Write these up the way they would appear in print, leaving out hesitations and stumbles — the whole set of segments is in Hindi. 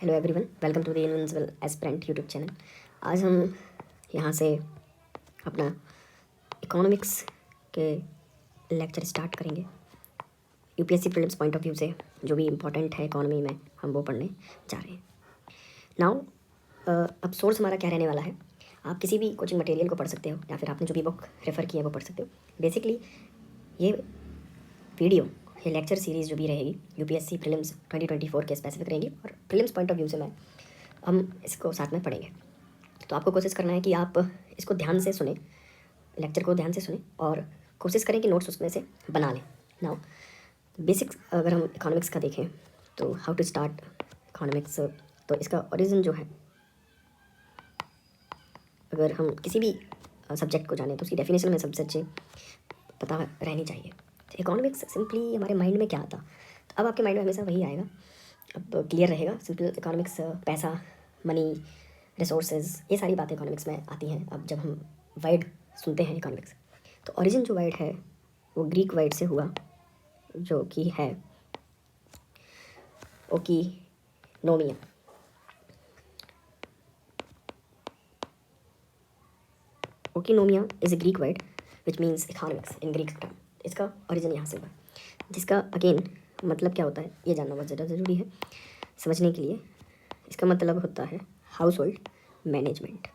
Hello everyone, welcome to the invisible aspirant YouTube channel. आज हम यहाँ से अपना इकोनॉमिक्स के लेक्चर स्टार्ट करेंगे। UPSC prelims point of view से जो भी इम्पोर्टेंट है इकोनॉमी में, हम वो पढ़ने जा रहे हैं। नाउ अब सोर्स हमारा क्या रहने वाला है, आप किसी भी कोचिंग मटेरियल को पढ़ सकते हो या फिर आपने जो भी बुक रेफ़र की है वो पढ़ सकते हो। बेसिकली ये वीडियो, ये लेक्चर सीरीज़ जो भी रहेगी यूपीएससी प्रीलिम्स 2024 के स्पेसिफिक रहेंगी और प्रीलिम्स पॉइंट ऑफ व्यू से हम इसको साथ में पढ़ेंगे। तो आपको कोशिश करना है कि आप इसको ध्यान से सुने, लेक्चर को ध्यान से सुने और कोशिश करें कि नोट्स उसमें से बना लें। नाउ बेसिक्स अगर हम इकोनॉमिक्स का देखें तो हाउ टू स्टार्ट इकोनॉमिक्स, तो इसका ओरिजिन जो है, अगर हम किसी भी सब्जेक्ट को जानें तो उसकी डेफिनेशन में सबसे अच्छे पता रहनी चाहिए। इकोनॉमिक्स सिंपली हमारे माइंड में क्या आता, तो अब आपके माइंड में हमेशा वही आएगा, अब क्लियर रहेगा। सिंपल इकोनॉमिक्स पैसा, मनी, रिसोर्सेज, ये सारी बातें इकोनॉमिक्स में आती हैं। अब जब हम वर्ड सुनते हैं इकोनॉमिक्स, तो ओरिजिन जो वर्ड है वो ग्रीक वर्ड से हुआ, जो कि है oikonomia. Oikonomia is a Greek word which means economics in Greek term. इसका ओरिजिन यहाँ से हुआ, जिसका अगेन मतलब क्या होता है ये जानना बहुत ज़्यादा ज़रूरी है समझने के लिए। इसका मतलब होता है हाउस होल्ड मैनेजमेंट।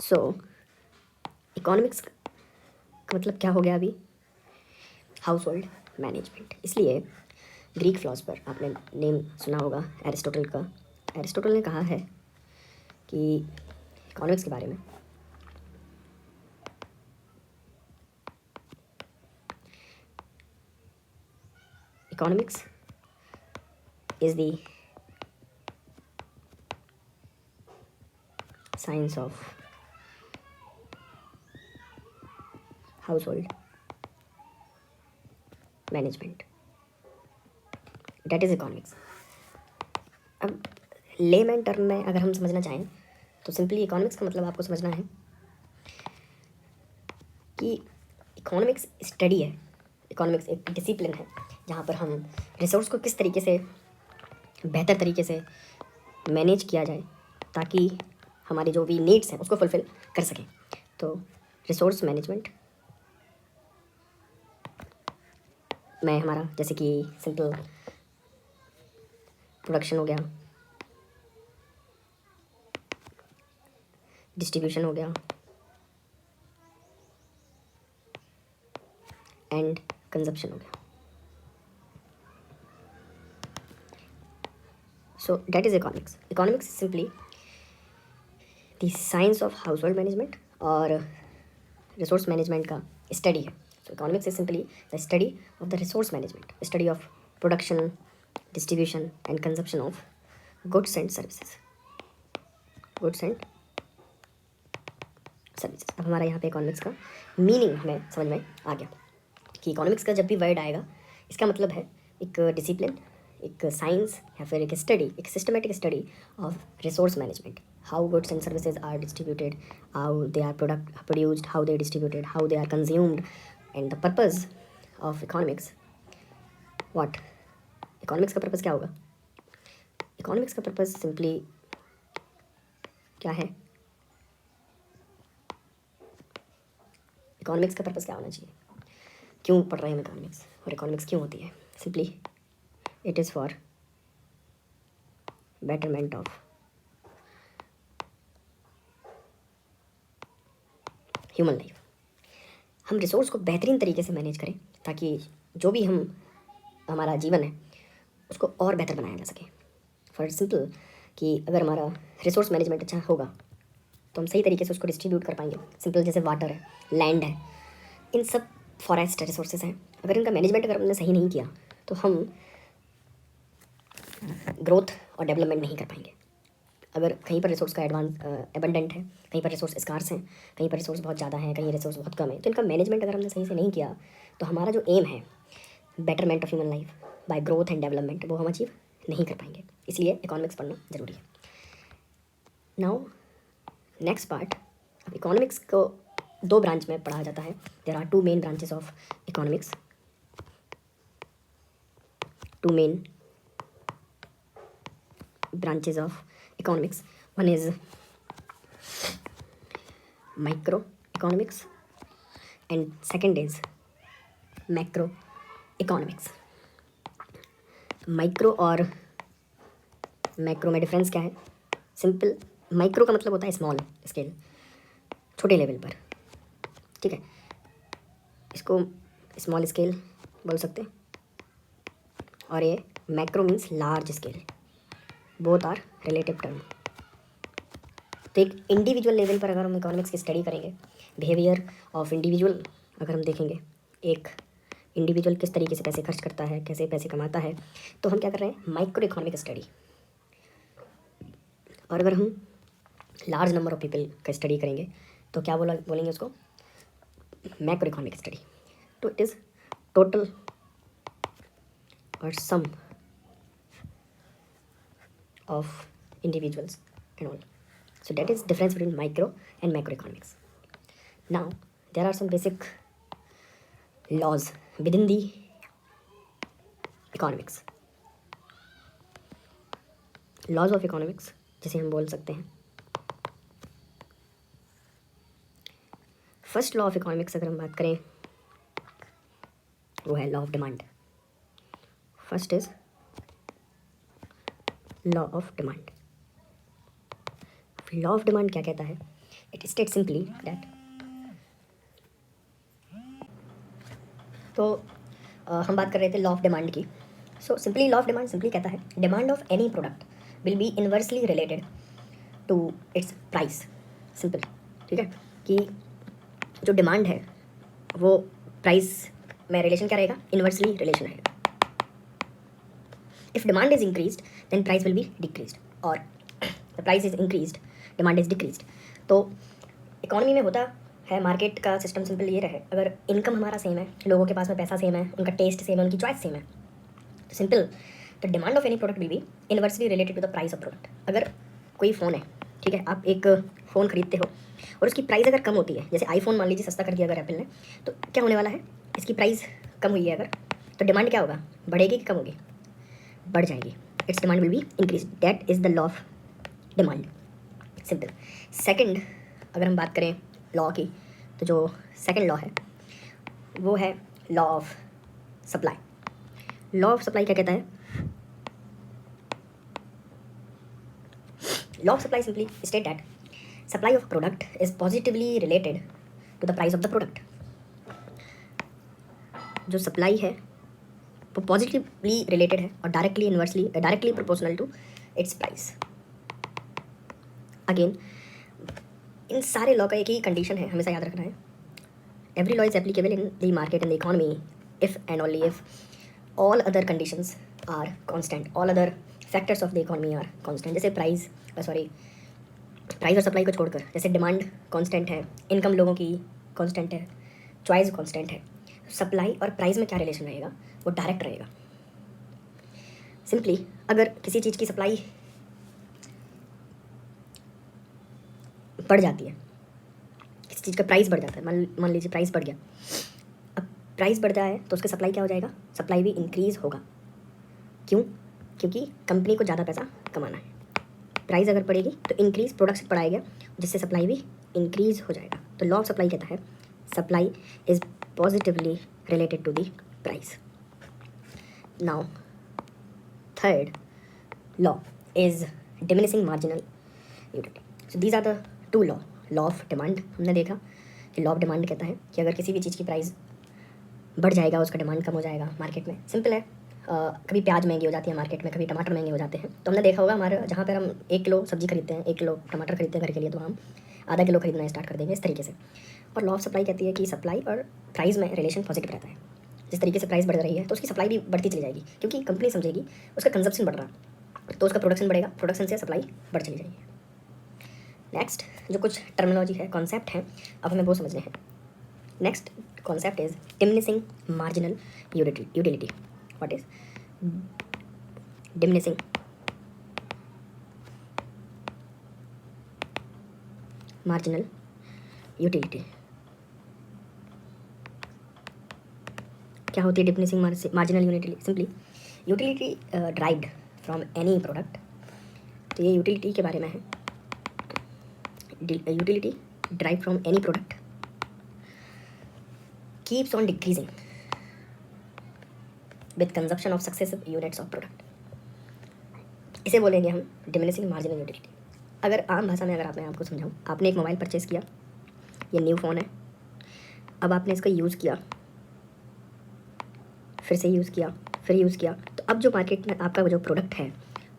सो इकोनॉमिक्स का मतलब क्या हो गया अभी, हाउस होल्ड मैनेजमेंट। इसलिए ग्रीक फिलोसफर, आपने नेम सुना होगा एरिस्टोटल का। एरिस्टोटल ने कहा है कि इकोनॉमिक्स के बारे में, economics is the science of household management, that is economics. अब लेमैन टर्म में अगर हम समझना चाहें तो सिंपली इकोनॉमिक्स का मतलब आपको समझना है कि इकोनॉमिक्स स्टडी है, इकोनॉमिक्स एक डिसिप्लिन है जहाँ पर हम रिसोर्स को किस तरीके से बेहतर तरीके से मैनेज किया जाए ताकि हमारी जो भी नीड्स हैं उसको फुलफ़िल कर सकें। तो रिसोर्स मैनेजमेंट में हमारा जैसे कि सिंपल प्रोडक्शन हो गया, डिस्ट्रीब्यूशन हो गया एंड कंजप्शन हो गया। So that is economics. Economics simply the science of household management और रिसोर्स मैनेजमेंट का स्टडी है। So economics is simply the study of the resource management, study of production, distribution and consumption of goods and services, goods and services. अब हमारा यहाँ पे इकोनॉमिक्स का मीनिंग हमें समझ में आ गया कि इकोनॉमिक्स का जब भी वर्ड आएगा इसका मतलब है एक डिसिप्लिन, एक साइंस या फिर एक स्टडी, एक systematic study of resource management, how goods and services are distributed, how they are produced, how they distributed, how they are consumed and the purpose of economics. What economics का पर्पज़ क्या होगा? इकोनॉमिक्स का पर्पज़ सिंपली क्या है, इकोनॉमिक्स का पर्पज़ क्या होना चाहिए, क्यों पढ़ रहे हैं हम इकोनॉमिक्स और इकोनॉमिक्स क्यों होती है? Simply it is for betterment of human life. हम रिसोर्स को बेहतरीन तरीके से मैनेज करें ताकि जो भी हमारा जीवन है उसको और बेहतर बनाया जा सके। फॉर सिंपल कि अगर हमारा रिसोर्स मैनेजमेंट अच्छा होगा तो हम सही तरीके से उसको डिस्ट्रीब्यूट कर पाएंगे। सिंपल जैसे वाटर है, लैंड है, इन सब फॉरेस्ट रिसोर्सेज हैं, अगर इनका मैनेजमेंट अगर हमने सही नहीं किया तो हम ग्रोथ और डेवलपमेंट नहीं कर पाएंगे। अगर कहीं पर रिसोर्स का एबंडेंट है, कहीं पर रिसोर्स स्कार्स हैं, कहीं पर रिसोर्स बहुत ज़्यादा है, कहीं रिसोर्स बहुत कम है, तो इनका मैनेजमेंट अगर हमने सही से नहीं किया तो हमारा जो एम है betterment of human life by growth and development, वो हम अचीव नहीं कर पाएंगे। इसलिए इकोनॉमिक्स पढ़ना ज़रूरी है। नाउ नेक्स्ट पार्ट, अब इकोनॉमिक्स को दो ब्रांच में पढ़ा जाता है। There are two main branches of economics. two main branches of economics. One is microeconomics and second is macroeconomics. Micro और मैक्रो में डिफरेंस क्या है? सिंपल, माइक्रो का मतलब होता है स्मॉल स्केल, छोटे लेवल पर, ठीक है, इसको स्मॉल स्केल बोल सकते हैं, और ये macro means large scale, both are relative term. तो एक इंडिविजुअल लेवल पर अगर हम इकोनॉमिक्स की स्टडी करेंगे, बिहेवियर ऑफ इंडिविजुअल अगर हम देखेंगे, एक इंडिविजुअल किस तरीके से पैसे खर्च करता है, कैसे पैसे कमाता है, तो हम क्या कर रहे हैं? Micro economic study. और अगर हम लार्ज नंबर ऑफ पीपल का स्टडी करेंगे तो क्या बोलेंगे उसको? Macro economic study. तो इट इज़ टोटल और sum of individuals and all. So that is difference between micro and macroeconomics. Now there are some basic laws within the economics. Laws of economics जिसे हम बोल सकते हैं. फर्स्ट लॉ ऑफ इकोनॉमिक्स अगर हम बात करें वो है law of demand. First is law of demand. Law of demand क्या कहता है? इट स्टेट सिंपली दैट, तो हम बात कर रहे थे लॉ ऑफ डिमांड की. So simply law of demand simply कहता है demand of any product will be inversely related to its price. Simple, ठीक है, कि जो डिमांड है वो प्राइस में रिलेशन क्या रहेगा? इन्वर्सली रिलेशन रहेगा. If demand is increased then price will be decreased, और the price is increased demand is decreased. तो इकोनॉमी में होता है, मार्केट का सिस्टम सिंपल ये रहे, अगर इनकम हमारा सेम है, लोगों के पास में पैसा सेम है, उनका टेस्ट सेम है, उनकी चॉइस सेम है, तो simple the demand of any product will be inversely related to the price of product. अगर कोई फ़ोन है, ठीक है, आप एक फ़ोन खरीदते हो और उसकी प्राइस अगर कम होती है, जैसे आईफोन मान लीजिए सस्ता कर दिया अगर एप्पल ने, तो क्या होने वाला है? इसकी प्राइस कम हुई है अगर, तो डिमांड क्या होगा? बढ़ेगी कि कम होगी? बढ़ जाएगी. It's demand will be increase. That is the law of demand. Simple. Second अगर हम बात करें लॉ की, तो जो सेकंड लॉ है वो है law of supply. Law of supply क्या कहता है? Law of supply simply state that supply of product is positively related to the price of the product. जो सप्लाई है वो पॉजिटिवली रिलेटेड है और directly proportional to its price. Again इन सारे लॉ का एक ही कंडीशन है, हमेशा याद रखना है. Every law is applicable in the market and the economy if and only if all other conditions are constant, all other factors of the economy are constant. जैसे प्राइस और सप्लाई को छोड़कर, जैसे डिमांड कांस्टेंट है, इनकम लोगों की कांस्टेंट है, चॉइस कांस्टेंट है, सप्लाई और प्राइस में क्या रिलेशन रहेगा? वो डायरेक्ट रहेगा. सिंपली अगर किसी चीज़ की सप्लाई बढ़ जाती है, किसी चीज़ का प्राइस बढ़ जाता है, मान लीजिए प्राइस बढ़ गया, अब प्राइस बढ़ जाए तो उसका सप्लाई क्या हो जाएगा? सप्लाई भी इंक्रीज़ होगा. क्यों? क्योंकि कंपनी को ज़्यादा पैसा कमाना है. प्राइस अगर बढ़ेगी तो इंक्रीज प्रोडक्शन बढ़ाएगा, जिससे सप्लाई भी इंक्रीज़ हो जाएगा. तो लॉ ऑफ सप्लाई कहता है supply is positively related to the price. Now third law is diminishing marginal utility. So these are the two law. Law of demand हमने देखा कि लॉ ऑफ डिमांड कहता है कि अगर किसी भी चीज़ की प्राइस बढ़ जाएगा, उसका डिमांड कम हो जाएगा मार्केट में. सिंपल है, कभी प्याज महंगी हो जाती है मार्केट में, कभी टमाटर महंगे हो जाते हैं. तो हमने देखा होगा हमारे जहाँ पर हम 1 किलो सब्जी खरीदते हैं, 1 किलो टमाटर खरीदते हैं घर के लिए, तो हम आधा किलो खरीदना स्टार्ट कर देंगे, इस तरीके से. और लॉ ऑफ सप्लाई कहती है कि सप्लाई और प्राइस में रिलेशन पॉजिटिव रहता है. जिस तरीके से प्राइस बढ़ रही है तो उसकी सप्लाई भी बढ़ती चली जाएगी, क्योंकि कंपनी समझेगी उसका कंजप्शन बढ़ रहा है तो उसका प्रोडक्शन बढ़ेगा, प्रोडक्शन से सप्लाई बढ़ चली जाएगी. नेक्स्ट जो कुछ टर्मिनोलॉजी है, कॉन्सेप्ट हैं, अब हमें वो समझने हैं. Next concept is diminishing marginal utility. What is diminishing marginal utility? क्या होती है diminishing marginal utility? Simply utility derived from any product, तो ये यूटिलिटी के बारे में है। Utility drive from any product keeps on decreasing with consumption of successive units of product. इसे बोलेंगे हम डिमिनिशिंग मार्जिनल यूटिलिटी। अगर आम भाषा में अगर मैं आपको समझाऊँ, आपने एक मोबाइल परचेज़ किया, ये न्यू फ़ोन है, अब आपने इसका यूज़ किया, फिर से यूज़ किया, फिर यूज़ किया, तो अब जो मार्केट में आपका जो प्रोडक्ट है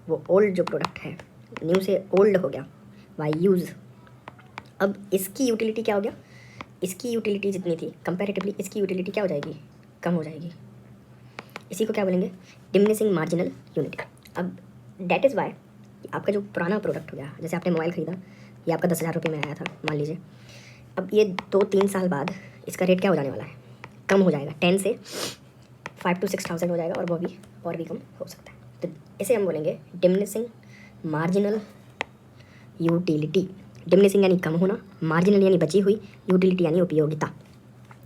वो ओल्ड जो प्रोडक्ट है, न्यू से ओल्ड हो गया बाय यूज़। अब इसकी यूटिलिटी क्या हो गया, इसकी यूटिलिटी जितनी थी कंपैरेटिवली इसकी यूटिलिटी क्या हो जाएगी, कम हो जाएगी। इसी को क्या बोलेंगे, डिमिनिशिंग मार्जिनल यूनिटी। अब दैट इज़ वाई आपका जो पुराना प्रोडक्ट हो गया, जैसे आपने मोबाइल ख़रीदा, ये आपका 10,000 रुपये में आया था मान लीजिए, अब ये 2-3 साल बाद इसका रेट क्या हो जाने वाला है, कम हो जाएगा, 10 से 5 to 6,000 हो जाएगा, और वो भी और भी कम हो सकता है। तो इसे हम बोलेंगे डिमिनिशिंग मार्जिनल यूटिलिटी। डिमिनिशिंग यानी कम होना, मार्जिनल यानी बची हुई, यूटिलिटी यानी उपयोगिता।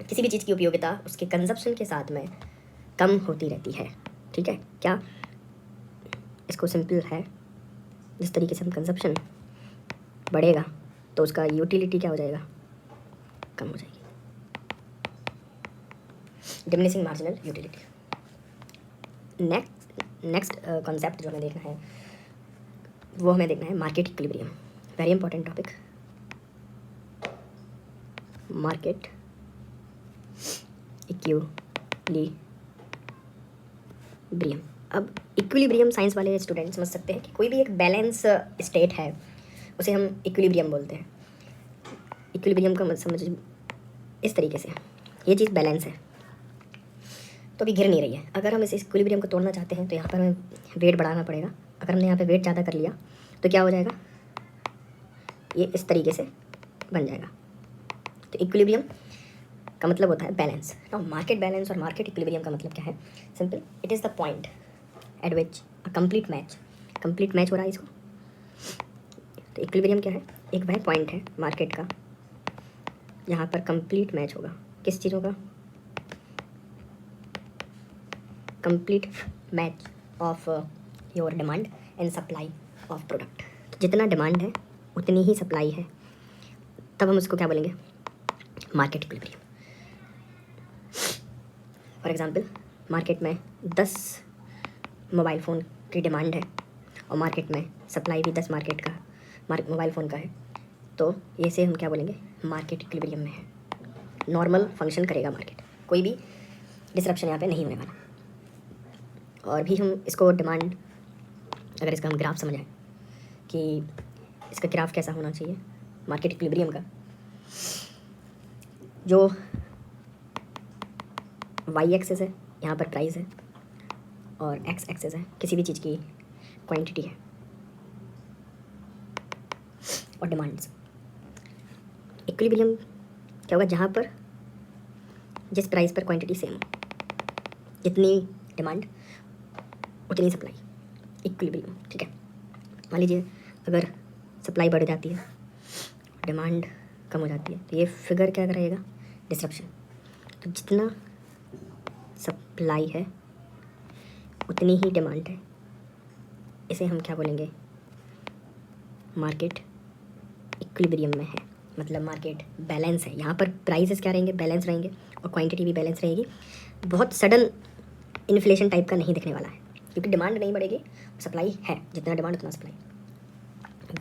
किसी भी चीज़ की उपयोगिता उसके कंजप्शन के साथ में कम होती रहती है। ठीक है, क्या इसको सिंपल है, जिस तरीके से हम कंजप्शन बढ़ेगा तो उसका यूटिलिटी क्या हो जाएगा, कम हो जाएगी। Diminishing marginal utility. Next concept जो हमें देखना है वो हमें देखना है market equilibrium. Very important topic, market equilibrium. अब इक्विलिब्रियम साइंस वाले स्टूडेंट समझ सकते हैं कि कोई भी एक बैलेंस स्टेट है उसे हम इक्विलिब्रियम बोलते हैं। इक्विलिब्रियम का मतलब समझ इस तरीके से, ये चीज़ बैलेंस है तो अभी गिर नहीं रही है। अगर हम इस इक्विलिब्रियम को तोड़ना चाहते हैं तो यहाँ पर हमें वेट बढ़ाना पड़ेगा। अगर हमने यहाँ पे वेट ज़्यादा कर लिया तो क्या हो जाएगा, ये इस तरीके से बन जाएगा। तो इक्विलिब्रियम का मतलब होता है बैलेंस। नाउ मार्केट बैलेंस और मार्केट इक्विलिब्रियम का मतलब क्या है, simple, it is the point eight which a complete match हो रहा है इसको। तो इक्विलिब्रियम क्या है, एक वह पॉइंट है मार्केट का यहाँ पर कंप्लीट मैच होगा, किस चीज़ों का, complete match of your demand and supply of product. तो जितना डिमांड है उतनी ही सप्लाई है, तब हम उसको क्या बोलेंगे, market equilibrium. For example, market में 10 मोबाइल फ़ोन की डिमांड है और मार्केट में सप्लाई भी 10 मार्केट का मोबाइल फ़ोन का है, तो ये से हम क्या बोलेंगे, मार्केट इक्विलिब्रियम में है। नॉर्मल फंक्शन करेगा मार्केट, कोई भी डिसरप्शन यहाँ पे नहीं होने वाला। और भी हम इसको डिमांड, अगर इसका हम ग्राफ समझाएं कि इसका ग्राफ कैसा होना चाहिए मार्केट इक्विलिब्रियम का, जो वाई एक्सेस है यहाँ पर प्राइस है और एक्स एक्सेस है किसी भी चीज़ की क्वांटिटी है और डिमांड्स। इक्विलिब्रियम क्या होगा, जहाँ पर जिस प्राइस पर क्वांटिटी सेम हो, जितनी डिमांड उतनी सप्लाई, इक्विलिब्रियम। ठीक है, मान लीजिए अगर सप्लाई बढ़ जाती है, डिमांड कम हो जाती है, तो ये फिगर क्या करेगा, डिसरप्शन। तो जितना सप्लाई है उतनी ही डिमांड है, इसे हम क्या बोलेंगे, मार्केट इक्विलिब्रियम में है। मतलब मार्केट बैलेंस है, यहाँ पर प्राइसेस क्या रहेंगे, बैलेंस रहेंगे और क्वांटिटी भी बैलेंस रहेगी। बहुत सडन इन्फ्लेशन टाइप का नहीं दिखने वाला है, क्योंकि डिमांड नहीं बढ़ेगी, सप्लाई है, जितना डिमांड उतना सप्लाई,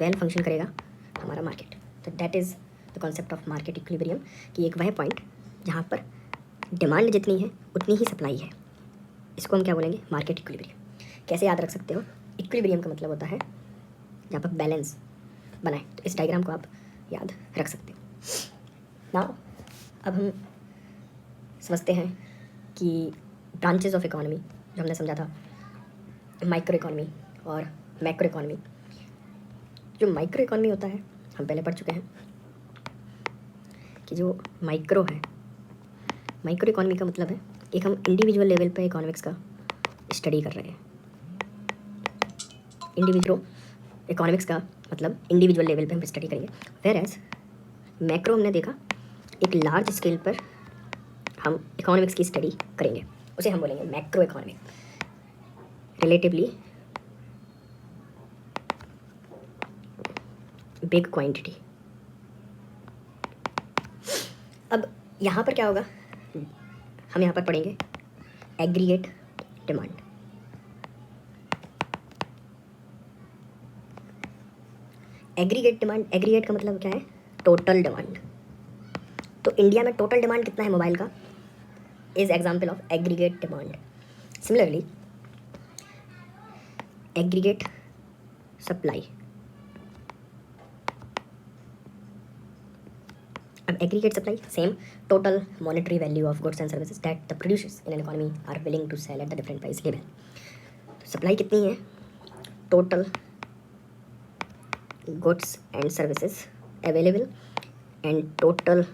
वेल फंक्शन करेगा हमारा मार्केट। तो that is the concept of market equilibrium, कि एक वह पॉइंट जहाँ पर डिमांड जितनी है उतनी ही सप्लाई है, इसको हम क्या बोलेंगे, मार्केट इक्विलिब्रियम। कैसे याद रख सकते हो, इक्विलिब्रियम का मतलब होता है जहाँ पर बैलेंस बनाए, तो इस डायग्राम को आप याद रख सकते हो। नाउ अब हम समझते हैं कि ब्रांचेस ऑफ इकोनॉमी, जो हमने समझा था, माइक्रो इकोनॉमी और मैक्रो इकोनॉमी। जो माइक्रो इकोनॉमी होता है हम पहले पढ़ चुके हैं कि जो माइक्रो है, माइक्रो इकोनॉमी का मतलब है एक हम इंडिविजुअल लेवल पे इकोनॉमिक्स का स्टडी कर रहे हैं। इंडिविजुअल इकोनॉमिक्स का मतलब इंडिविजुअल लेवल पे हम स्टडी करेंगे, वेयर एज मैक्रो हमने देखा एक लार्ज स्केल पर हम इकोनॉमिक्स की स्टडी करेंगे, उसे हम बोलेंगे macro economy. Relatively big quantity. अब यहाँ पर क्या होगा, हम यहाँ पर पढ़ेंगे aggregate demand. Aggregate demand, aggregate का मतलब क्या है, टोटल डिमांड। तो इंडिया में टोटल डिमांड कितना है मोबाइल का, is example of aggregate demand. Similarly aggregate supply, अब aggregate supply same, total monetary value of goods and services that the producers in an economy are willing to sell at the different price level. Supply कितनी है, total goods and services available and total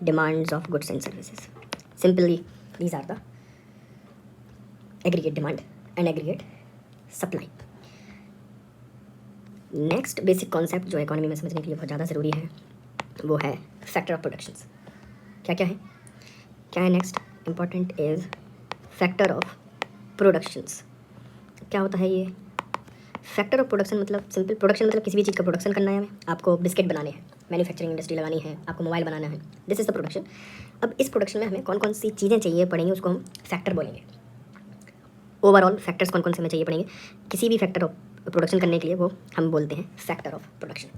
demands of goods and services. Simply, these are the aggregate demand and aggregate supply. Next basic concept जो इकोनॉमी में समझने के लिए बहुत ज़्यादा ज़रूरी है वो है फैक्टर ऑफ प्रोडक्शंस। क्या क्या है, क्या है next important is factor of productions. क्या होता है ये फैक्टर ऑफ प्रोडक्शन, मतलब सिंपल प्रोडक्शन मतलब किसी भी चीज़ का प्रोडक्शन करना है हमें, आपको बिस्किट बनाने हैं, मैन्युफैक्चरिंग इंडस्ट्री लगानी है, आपको मोबाइल बनाना है, दिस इज़ द प्रोडक्शन। अब इस प्रोडक्शन में हमें कौन कौन सी चीज़ें चाहिए पड़ेंगी उसको हम फैक्टर बोलेंगे। ओवरऑल फैक्टर्स कौन कौन से हमें चाहिए पड़ेंगे किसी भी फैक्टर ऑफ प्रोडक्शन करने के लिए, वो हम बोलते हैं फैक्टर ऑफ प्रोडक्शन।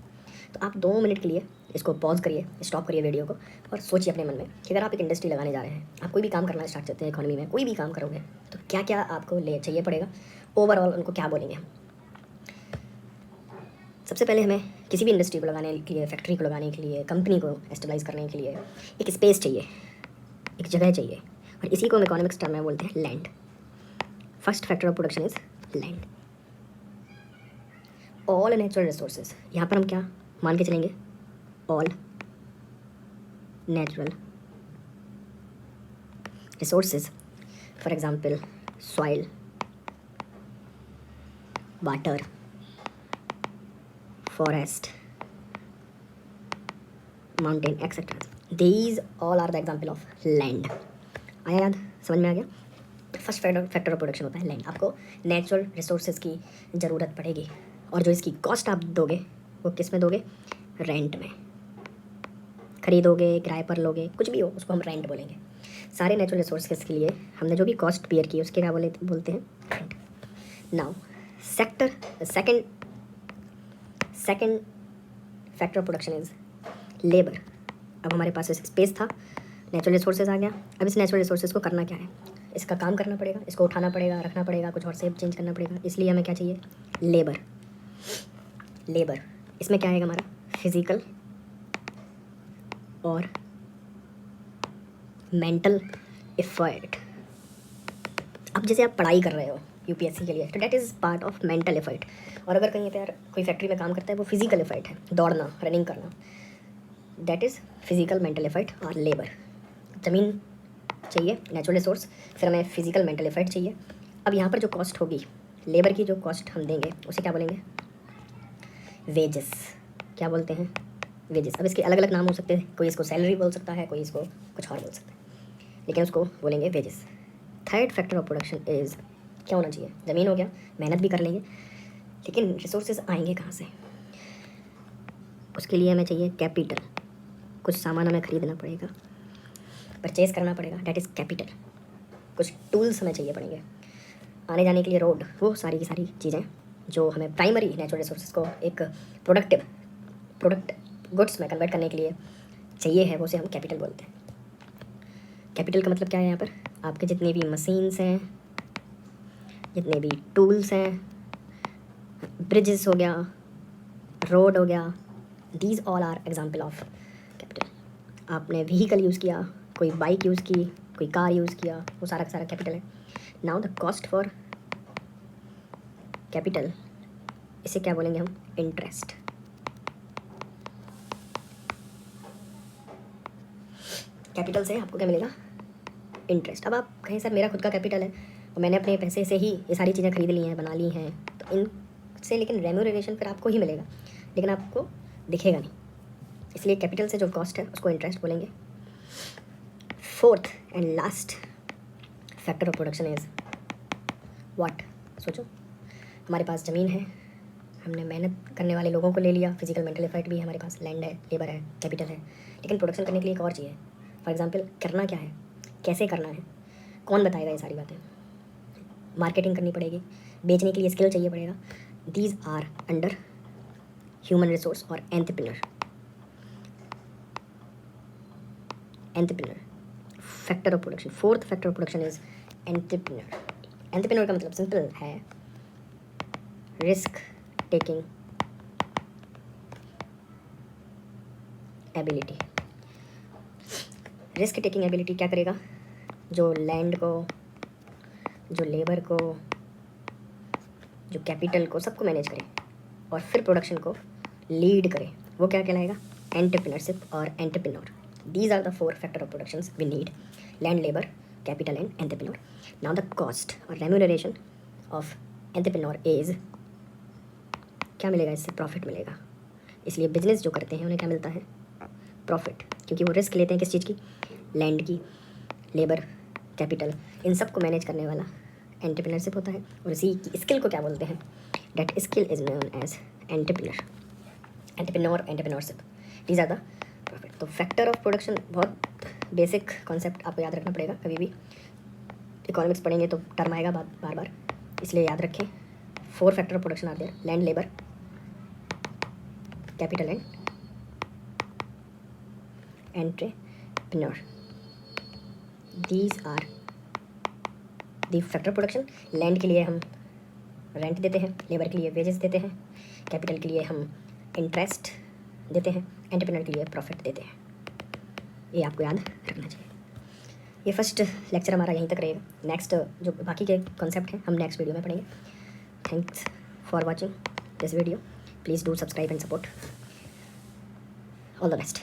तो आप 2 मिनट के लिए इसको पॉज करिए, स्टॉप करिए वीडियो को और सोचिए अपने मन में कि अगर आप एक इंडस्ट्री लगाने जा रहे हैं, आप कोई भी काम करना स्टार्ट करते हैं इकोनॉमी में, कोई भी काम करोगे तो क्या क्या आपको ले चाहिए पड़ेगा, ओवरऑल उनको क्या बोलेंगे हम। सबसे पहले हमें किसी भी इंडस्ट्री को लगाने के लिए, फैक्ट्री को लगाने के लिए, कंपनी को एस्टेब्लाइज करने के लिए एक स्पेस चाहिए, एक जगह चाहिए, और इसी को हम इकोनॉमिक्स टर्म में बोलते हैं land. First factor of production is land. All natural resources, यहाँ पर हम क्या मान के चलेंगे, all natural resources, for example soil, water, forest, mountain etcetera, these all are the example of land. आया याद, समझ में आ गया। फर्स्ट फैक्टर ऑफ प्रोडक्शन होता है लैंड। आपको नेचुरल रिसोर्सेज की ज़रूरत पड़ेगी और जो इसकी कॉस्ट आप दोगे वो किस में दोगे, रेंट में, खरीदोगे, किराए पर लोगे, कुछ भी हो उसको हम रेंट बोलेंगे। सारे नेचुरल रिसोर्सेज के लिए हमने जो भी कॉस्ट बियर की उसके क्या बोलते हैं, rent. Now second factor of production is labour. अब हमारे पास स्पेस था, नेचुरल रिसोर्सेज आ गया, अब इस नेचुरल रिसोर्सेज को करना क्या है, इसका काम करना पड़ेगा, इसको उठाना पड़ेगा, रखना पड़ेगा, कुछ और सेप चेंज करना पड़ेगा, इसलिए हमें क्या चाहिए, लेबर। इसमें क्या आएगा हमारा, फिजिकल और मेंटल एफर्ट। अब जैसे आप पढ़ाई कर रहे हो यूपीएससी के लिए तो that is part of mental effort, और अगर कहीं पर कोई फैक्ट्री में काम करता है वो फिजिकल एफर्ट है, दौड़ना, रनिंग करना, that is physical mental effort और लेबर। ज़मीन चाहिए, नेचुरल रिसोर्स, फिर हमें फिजिकल मेंटल एफर्ट चाहिए। अब यहाँ पर जो कॉस्ट होगी, लेबर की जो कॉस्ट हम देंगे उसे क्या बोलेंगे, वेजेस। क्या बोलते हैं, वेजेस। अब इसके अलग अलग नाम हो सकते हैं, कोई इसको सैलरी बोल सकता है, कोई इसको कुछ और बोल सकता है, लेकिन उसको बोलेंगे wages. Third factor of production is, क्या होना चाहिए, ज़मीन हो गया, मेहनत भी कर लेंगे, लेकिन रिसोर्सेज आएंगे कहाँ से, उसके लिए हमें चाहिए कैपिटल। कुछ सामान हमें ख़रीदना पड़ेगा, परचेज़ करना पड़ेगा, डेट इज़ कैपिटल। कुछ टूल्स हमें चाहिए पड़ेंगे, आने जाने के लिए रोड, वो सारी की सारी चीज़ें जो हमें प्राइमरी नेचुरल रिसोर्सेज को एक प्रोडक्ट गुड्स में कन्वर्ट करने के लिए चाहिए है, वो से हम कैपिटल बोलते हैं। कैपिटल का मतलब क्या है, यहाँ पर आपके जितने भी मशीन्स हैं, जितने भी टूल्स हैं, ब्रिजेस हो गया, रोड हो गया, these all are example of capital. आपने व्हीकल यूज़ किया, कोई बाइक यूज़ की, कोई कार यूज़ किया, वो सारा का सारा कैपिटल है। Now the cost for capital, इसे क्या बोलेंगे हम, इंटरेस्ट। कैपिटल से आपको क्या मिलेगा, इंटरेस्ट। अब आप कहें सर मेरा खुद का कैपिटल है और मैंने अपने पैसे से ही ये सारी चीज़ें खरीद ली हैं, बना ली हैं, तो इनसे लेकिन रेम्यूनरेशन फिर आपको ही मिलेगा, लेकिन आपको दिखेगा नहीं, इसलिए कैपिटल से जो कॉस्ट है उसको इंटरेस्ट बोलेंगे। Fourth and last factor of production is what, सोचो, हमारे पास ज़मीन है, हमने मेहनत करने वाले लोगों को ले लिया, फिजिकल मेंटल एफर्ट भी है हमारे पास, लैंड है, लेबर है, कैपिटल है, लेकिन प्रोडक्शन करने के लिए एक और चाहिए। फॉर एग्जांपल करना क्या है, कैसे करना है, कौन बताएगा ये सारी बातें? मार्केटिंग करनी पड़ेगी, बेचने के लिए स्किल चाहिए पड़ेगा। These are under human resource और entrepreneur. Factor of production, fourth factor of production is entrepreneur. Entrepreneur का मतलब सिंपल है, risk taking ability. Risk taking ability क्या करेगा? जो लैंड को, जो लेबर को, जो कैपिटल को, सबको मैनेज करे और फिर प्रोडक्शन को लीड करे, वो क्या कहलाएगा? एंटरप्रेन्योरशिप और entrepreneur. These are the four factor of productions we need: land, labor, capital and entrepreneur. Now the cost or remuneration of entrepreneur is, क्या मिलेगा इससे? प्रॉफिट मिलेगा। इसलिए बिजनेस जो करते हैं उन्हें क्या मिलता है? प्रॉफिट, क्योंकि वो रिस्क लेते हैं किस चीज़ की? लैंड की, लेबर, कैपिटल, इन सब को मैनेज करने वाला एंटरप्रेन्योरशिप होता है। और इसी की स्किल को क्या बोलते हैं? That skill is known as entrepreneur, entrepreneurship. These are the profit. तो फैक्टर ऑफ प्रोडक्शन बहुत बेसिक कॉन्सेप्ट आपको याद रखना पड़ेगा। कभी भी इकोनॉमिक्स पढ़ेंगे तो टर्म आएगा बार बार, इसलिए याद रखें। 4 factor of production are there: land, labour, capital and entrepreneur. These are the factor production. Land के लिए हम रेंट देते हैं, लेबर के लिए वेजेस देते हैं, कैपिटल के लिए हम इंटरेस्ट देते हैं, एंटरप्रेन्योर के लिए प्रॉफिट देते हैं। ये आपको याद रखना चाहिए। ये फर्स्ट लेक्चर हमारा यहीं तक रहेगा। नेक्स्ट जो बाकी के कॉन्सेप्ट हैं हम नेक्स्ट वीडियो में पढ़ेंगे। Thanks for watching this video. Please do subscribe and support. All the best.